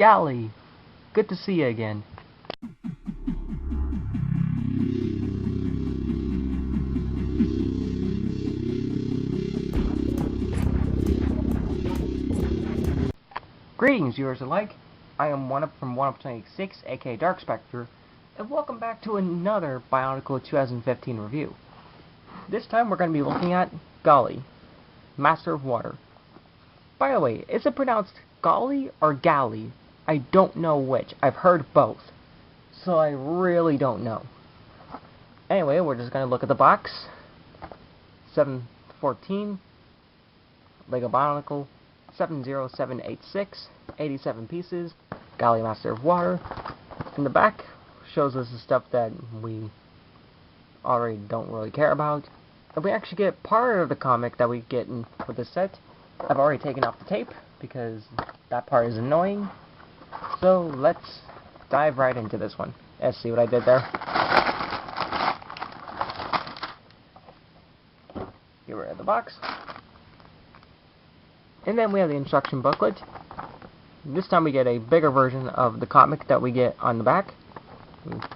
Gali, good to see you again. Greetings, viewers alike. I am OneUp from OneUp26, aka Dark Spectre, and welcome back to another Bionicle 2015 review. This time we're going to be looking at Gali, Master of Water. By the way, is it pronounced Gali or Gali? I don't know which. I've heard both, so I really don't know. Anyway, we're just going to look at the box. 714, Lego Bionicle, 70786, 87 pieces, Gali Master of Water. In the back shows us the stuff that we already don't really care about. And we actually get part of the comic that we get in with this set. I've already taken off the tape because that part is annoying. So let's dive right into this one. Let's see what I did there. Get rid of the box. And then we have the instruction booklet. This time we get a bigger version of the comic that we get on the back.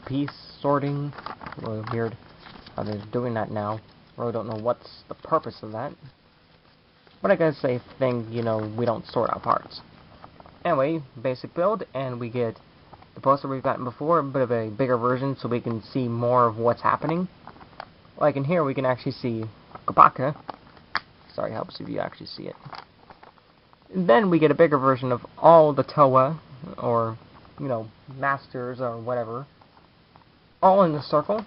Piece sorting. Really weird how they're doing that now. Really don't know what's the purpose of that. But I guess they think, you know, we don't sort out parts. Anyway, basic build, and we get the poster we've gotten before, a bit of a bigger version so we can see more of what's happening. Like in here we can actually see Kopaka. Sorry, helps if you actually see it. And then we get a bigger version of all the Toa, or, you know, Masters or whatever, all in the circle,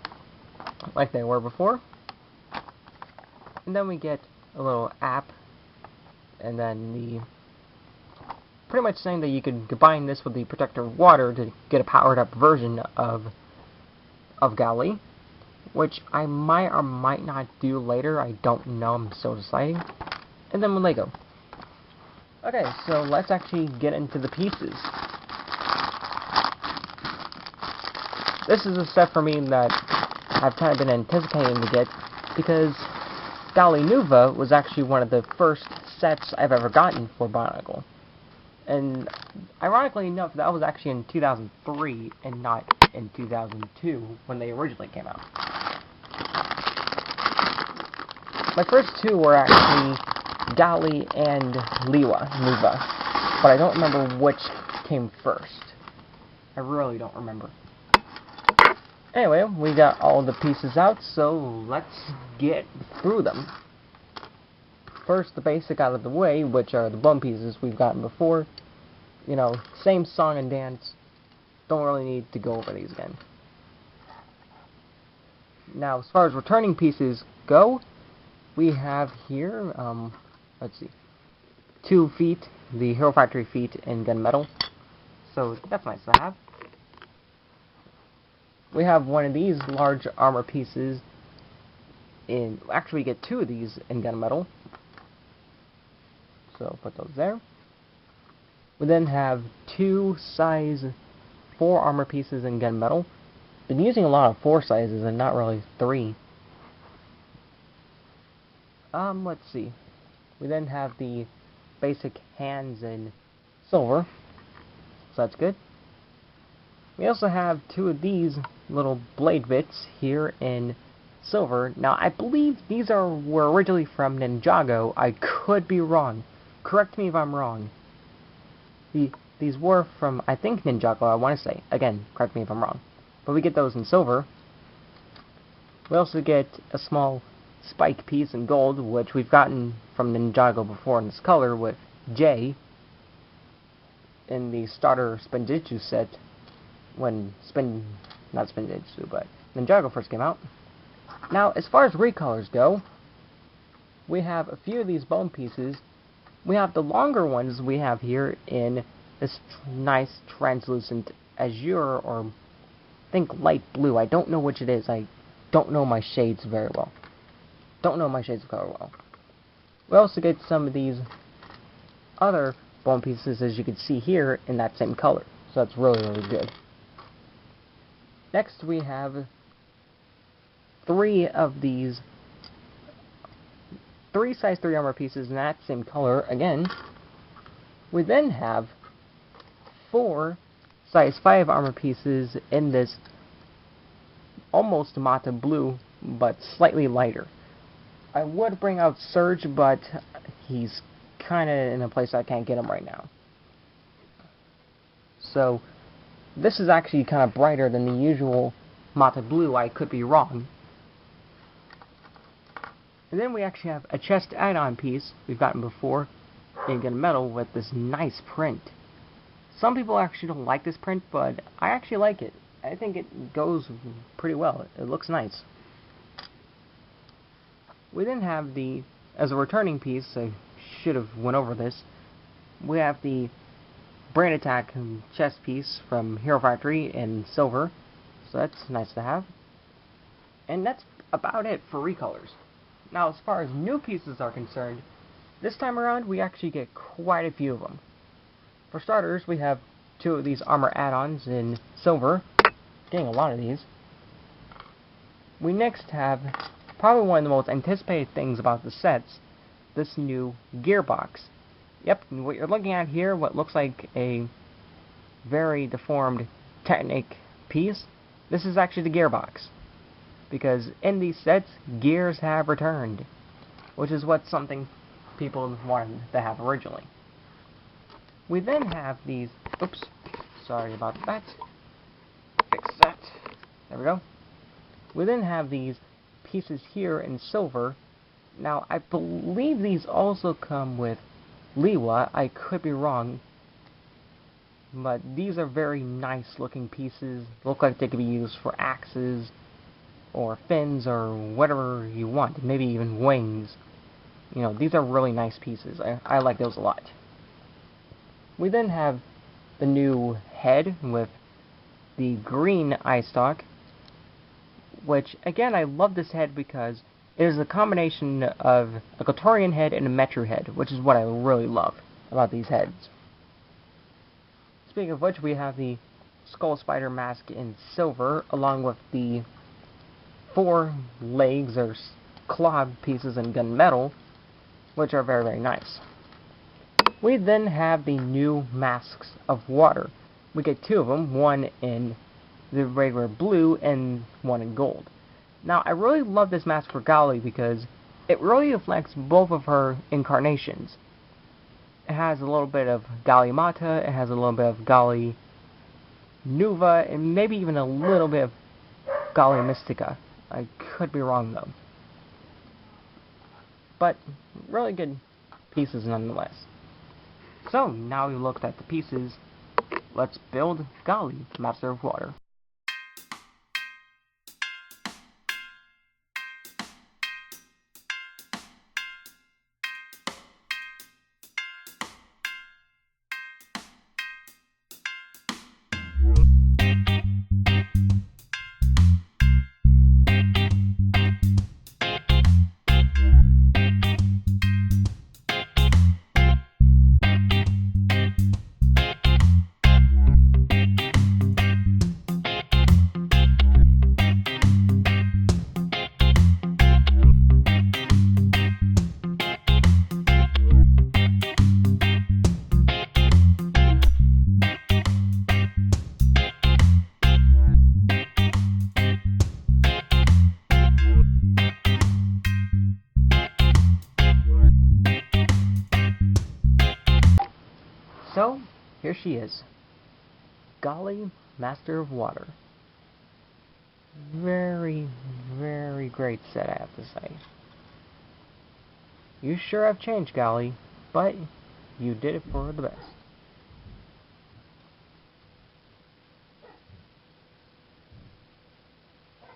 like they were before. And then we get a little app, and then the pretty much saying that you could combine this with the Protector of Water to get a powered up version of Gali, which I might or might not do later. I don't know, I'm still deciding. And then with Lego. Okay, so let's actually get into the pieces. This is a set for me that I've kind of been anticipating to get, because Gali Nuva was actually one of the first sets I've ever gotten for Bionicle. And ironically enough, that was actually in 2003 and not in 2002 when they originally came out. My first two were actually Gali and Nuva, but I don't remember which came first. I really don't remember. Anyway, we got all the pieces out, so let's get through them. First, the basic out of the way, which are the bone pieces we've gotten before. You know, same song and dance. Don't really need to go over these again. Now, as far as returning pieces go, we have here, let's see, 2 feet, the Hero Factory feet in gunmetal. So that's nice to have. We have one of these large armor pieces in, actually we get 2 of these in gunmetal. So put those there. We then have 2 size 4 armor pieces in gunmetal. Been using a lot of 4 sizes and not really 3. Let's see. We then have the basic hands in silver. So that's good. We also have 2 of these little blade bits here in silver. Now, I believe these were originally from Ninjago. I could be wrong. Correct me if I'm wrong. These were from, I think, Ninjago, I want to say. Again, correct me if I'm wrong. But we get those in silver. We also get a small spike piece in gold, which we've gotten from Ninjago before in this color with Jay in the starter Spinjitzu set when not Spinjitzu, but Ninjago first came out. Now, as far as recolors go, we have a few of these bone pieces. We have the longer ones we have here in this nice translucent azure, or I think light blue. I don't know which it is. I don't know my shades very well. Don't know my shades of color well. We also get some of these other bone pieces, as you can see here, in that same color. So that's really, really good. Next we have 3 of these 3 size 3 armor pieces in that same color again. We then have 4 size 5 armor pieces in this almost Mata blue, but slightly lighter. I would bring out Surge, but he's kind of in a place I can't get him right now. So, this is actually kind of brighter than the usual Mata blue. I could be wrong. And then we actually have a chest add-on piece we've gotten before in Gunmetal with this nice print. Some people actually don't like this print, but I actually like it. I think it goes pretty well. It looks nice. We then have the, as a returning piece, I should have went over this, we have the Brain Attack chest piece from Hero Factory in silver, so that's nice to have. And that's about it for recolors. Now, as far as new pieces are concerned, this time around we actually get quite a few of them. For starters, we have 2 of these armor add-ons in silver, getting a lot of these. We next have probably one of the most anticipated things about the sets, this new gearbox. Yep, what you're looking at here, what looks like a very deformed Technic piece, this is actually the gearbox. Because in these sets, gears have returned, which is what something people wanted to have originally. We then have these, oops, sorry about that, fix that, there we go. We then have these pieces here in silver. Now, I believe these also come with Liwa. I could be wrong, but these are very nice looking pieces. Look like they could be used for axes or fins or whatever you want, maybe even wings. You know, these are really nice pieces. I like those a lot. We then have the new head with the green eye stalk, which, again, I love this head because it is a combination of a Kotorian head and a Metru head, which is what I really love about these heads. Speaking of which, we have the Skull Spider mask in silver, along with the 4 legs or claw pieces in gunmetal, which are very, very nice. We then have the new masks of water. We get 2 of them, one in the regular blue and one in gold. Now, I really love this mask for Gali because it really reflects both of her incarnations. It has a little bit of Gali Mata, it has a little bit of Gali Nuva, and maybe even a little bit of Gali Mystica. I could be wrong though. But really good pieces nonetheless. So, now we've looked at the pieces, let's build Gali, Master of Water. So, here she is. Gali, Master of Water. Very, very great set, I have to say. You sure have changed, Gali, but you did it for the best.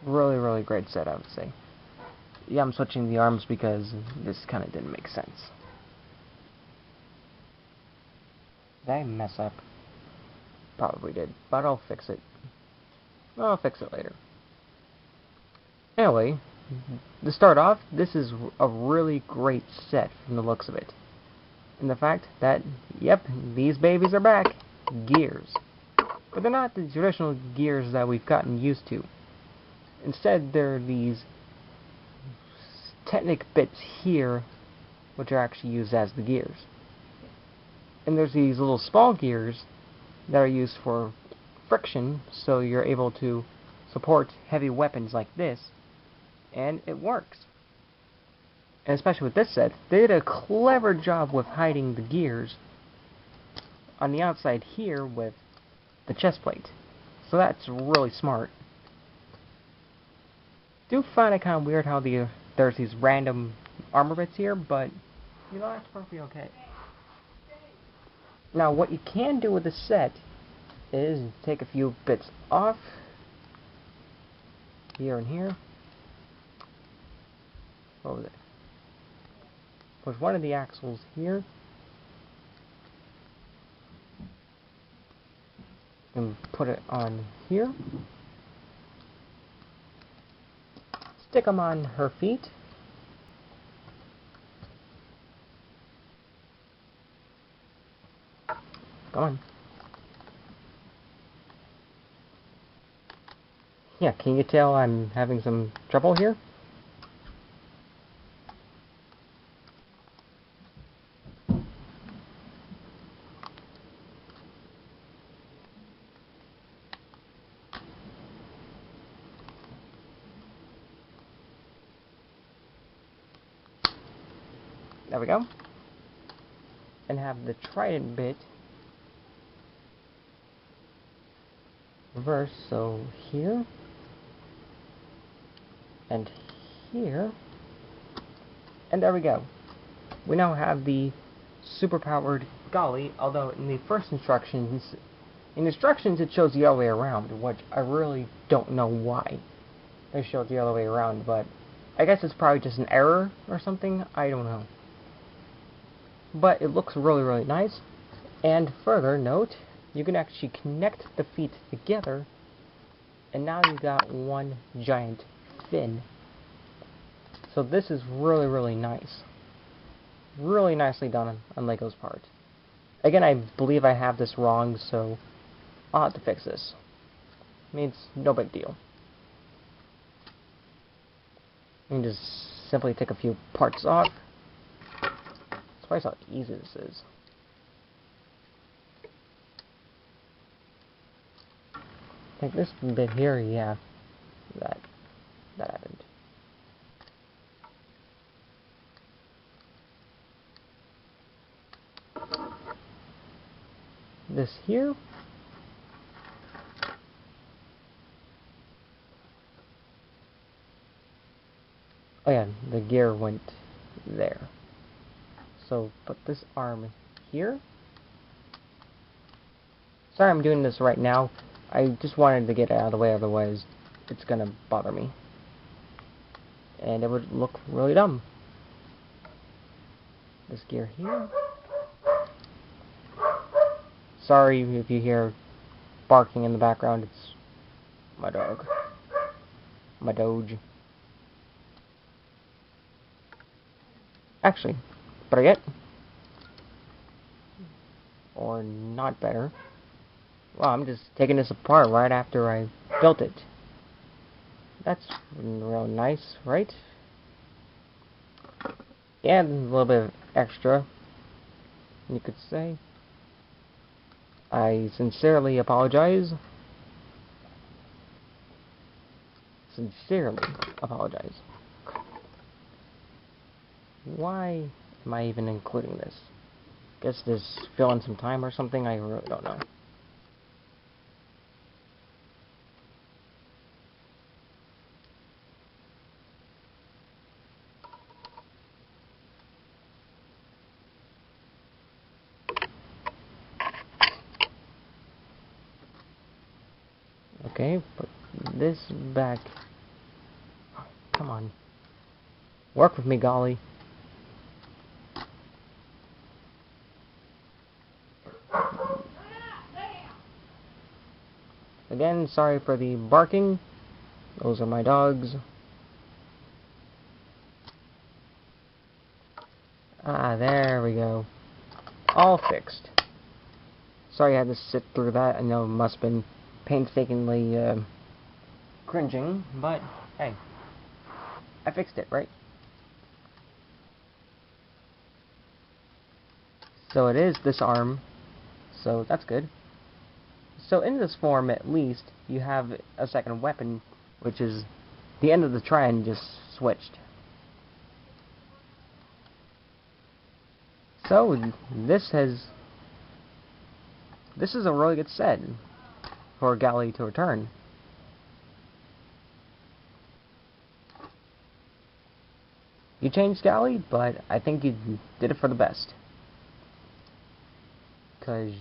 Really, really great set, I would say. Yeah, I'm switching the arms because this kind of didn't make sense. Did I mess up? Probably did, but I'll fix it. I'll fix it later. Anyway, to start off, this is a really great set from the looks of it. And the fact that, yep, these babies are back. Gears. But they're not the traditional gears that we've gotten used to. Instead, they're these Technic bits here, which are actually used as the gears. And there's these little small gears that are used for friction, so you're able to support heavy weapons like this, and it works. And especially with this set, they did a clever job with hiding the gears on the outside here with the chest plate. So that's really smart. Do find it kind of weird how there's these random armor bits here, but you know, that's perfectly okay. Now what you can do with the set is take a few bits off here and here. What was it? Push one of the axles here and put it on here. Stick them on her feet. Come on. Yeah, can you tell I'm having some trouble here? There we go. And have the trident bit reverse, so here and here, and there we go. We now have the super-powered Gali, although in the first instructions, it shows the other way around, which I really don't know why they showed the other way around, but I guess it's probably just an error or something, I don't know. But it looks really, really nice. And further note, you can actually connect the feet together, and now you've got one giant fin. So this is really, really nice. Really nicely done on Lego's part. Again, I believe I have this wrong, so I'll have to fix this. I mean, it's no big deal. You can just simply take a few parts off. Surprised how easy this is. Like this bit here, yeah, that happened. This here. Oh yeah, the gear went there. So put this arm here. Sorry I'm doing this right now. I just wanted to get it out of the way, otherwise it's gonna bother me. And it would look really dumb. This gear here. Sorry if you hear barking in the background, it's my dog. My doge. Actually, better yet, or not better, well, I'm just taking this apart right after I built it. That's real nice, right? And a little bit of extra, you could say. I sincerely apologize. Sincerely apologize. Why am I even including this? Guess this fill in some time or something, I really don't know. Okay, put this back. Oh, come on. Work with me, Gali. Again, sorry for the barking. Those are my dogs. Ah, there we go. All fixed. Sorry I had to sit through that. I know it must have been painstakingly cringing, but hey, I fixed it, right? So it is this arm, so that's good. So in this form, at least, you have a second weapon, which is the end of the trend just switched. So this is a really good set for Gali to return. You changed Gali, but I think you did it for the best. Because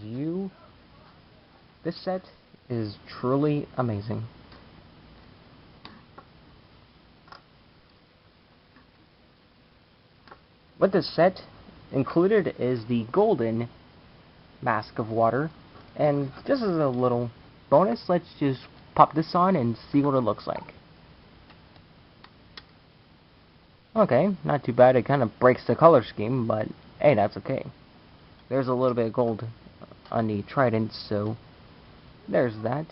this set is truly amazing. With this set included is the golden mask of water, and just as a little bonus, let's just pop this on and see what it looks like. Okay, not too bad. It kind of breaks the color scheme, but hey, that's okay. There's a little bit of gold on the trident, so there's that.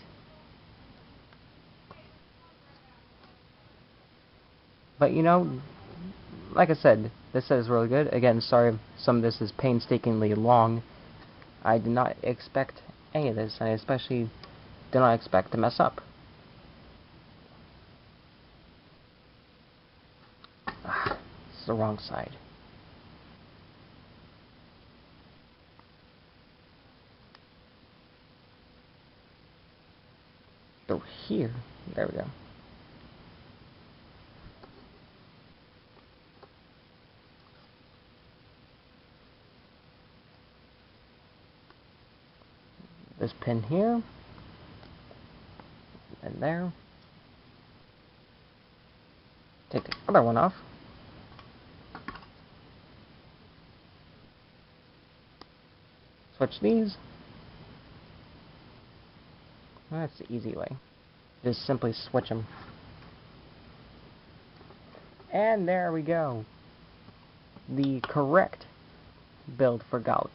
But you know, like I said, this set is really good. Again, sorry if some of this is painstakingly long. I did not expect any of this. I especially did not expect to mess up. It's the wrong side. So here, there we go. This pin here, and there. Take the other one off. Switch these. That's the easy way. Just simply switch them. And there we go. The correct build for Gali.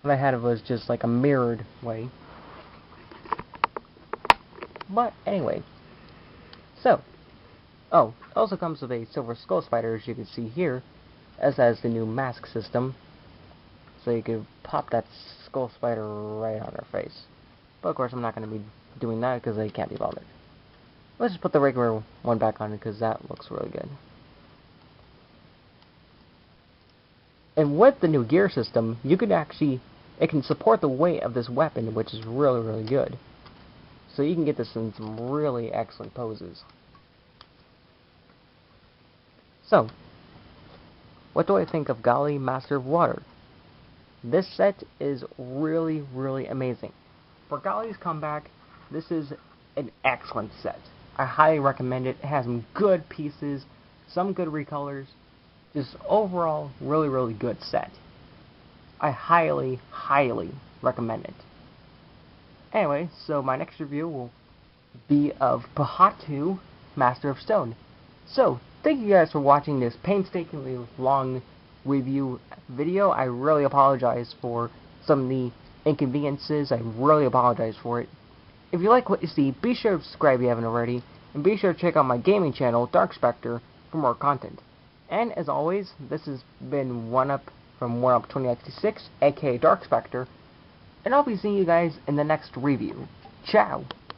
What I had was just like a mirrored way. But anyway. So. Oh, it also comes with a silver skull spider, as you can see here. As has the new mask system. So you can pop that skull spider right on her face. But of course I'm not going to be doing that because I can't be bothered. Let's just put the regular one back on because that looks really good. And with the new gear system, you can actually, it can support the weight of this weapon, which is really, really good. So you can get this in some really excellent poses. So, what do I think of Gali Master of Water? This set is really, really amazing. For Gali's comeback, this is an excellent set. I highly recommend it. It has some good pieces, some good recolors. Just overall, really, really good set. I highly, highly recommend it. Anyway, so my next review will be of Pohatu, Master of Stone. So, thank you guys for watching this painstakingly long review video. I really apologize for some of the inconveniences. I really apologize for it. If you like what you see, be sure to subscribe if you haven't already, and be sure to check out my gaming channel, Dark Spectre, for more content. And as always, this has been 1UP from 1UP 2066, aka Dark Spectre, and I'll be seeing you guys in the next review. Ciao!